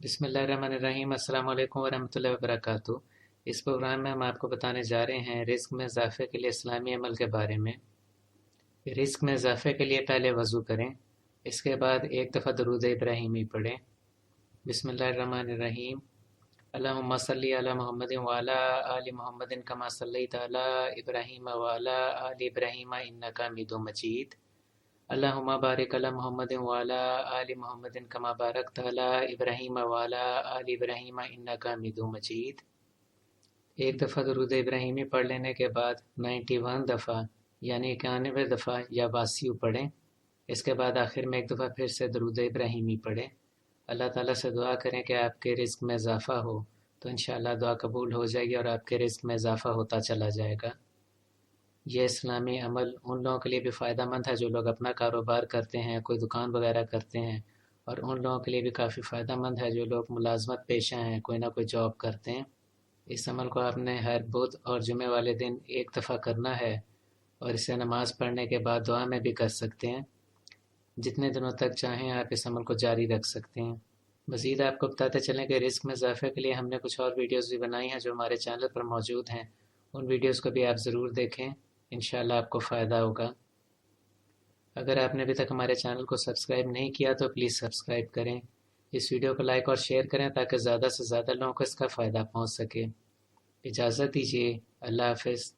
बिस्मिल्लाहिर्रहमानिर्रहीम। अस्सलाम वालेकुम वरहमतुल्लाहि वबरकातुहू। इस प्रोग्राम में हम आपको बताने जा रहे हैं रिस्क में इजाफे के लिए इस्लामी अमल के बारे में। रिस्क में इजाफे के लिए पहले वज़ू करें, इसके बाद एक दफ़ा दरूद इब्राहिमी पढ़ें। बिस्मिल्लाहिर्रहमानिर्रहीम। अल्लाहुम्मा सल्लि अला मुहम्मदिन व अला आलि मुहम्मदिन कमा सल्लैता अला इब्राहीम व अला आलि इब्राहीम इन्नका हमीदुम मजीद। अल्लाहुम्मा बारिक अला मुहम्मदिन व अला आलि मुहम्मदिन कमा बारकता अला इब्राहीम व अला आलि इब्राहीम इन्नका हमीदुम मजीद। एक दफ़ा दरूद इब्राहिमी पढ़ लेने के बाद 91 दफ़ा यानी 91 दफ़ा या वासियु पढ़ें। इसके बाद आखिर में एक दफ़ा फिर से दरूद इब्राहिमी पढ़ें। अल्लाह ताला से दुआ करें कि आपके रिस्क में इजाफ़ा हो, तो इंशाअल्लाह दुआ कबूल हो जाएगी और आपके रिस्क में इजाफ़ा होता चला जाएगा। ये इस्लामी अमल उन लोगों के लिए भी फ़ायदा मंद है जो लोग अपना कारोबार करते हैं, कोई दुकान वगैरह करते हैं, और उन लोगों के लिए भी काफ़ी फ़ायदा मंद है जो लोग मुलाजमत पेशा हैं, कोई ना कोई जॉब करते हैं। इस अमल को आपने हर बुध और जुमे वाले दिन एक दफ़ा करना है और इसे नमाज पढ़ने के बाद दुआ में भी कर सकते हैं। जितने दिनों तक चाहें आप इस अमल को जारी रख सकते हैं। मज़ीद आपको बताते चलें कि रिस्क में इजाफे के लिए हमने कुछ और वीडियोस भी बनाई हैं जो हमारे चैनल पर मौजूद हैं। उन वीडियोस को भी आप ज़रूर देखें, इंशाअल्लाह आपको फ़ायदा होगा। अगर आपने अभी तक हमारे चैनल को सब्सक्राइब नहीं किया तो प्लीज़ सब्सक्राइब करें। इस वीडियो को लाइक और शेयर करें ताकि ज़्यादा से ज़्यादा लोगों को इसका फ़ायदा पहुँच सके। इजाज़त दीजिए। अल्लाह हाफ़िज़।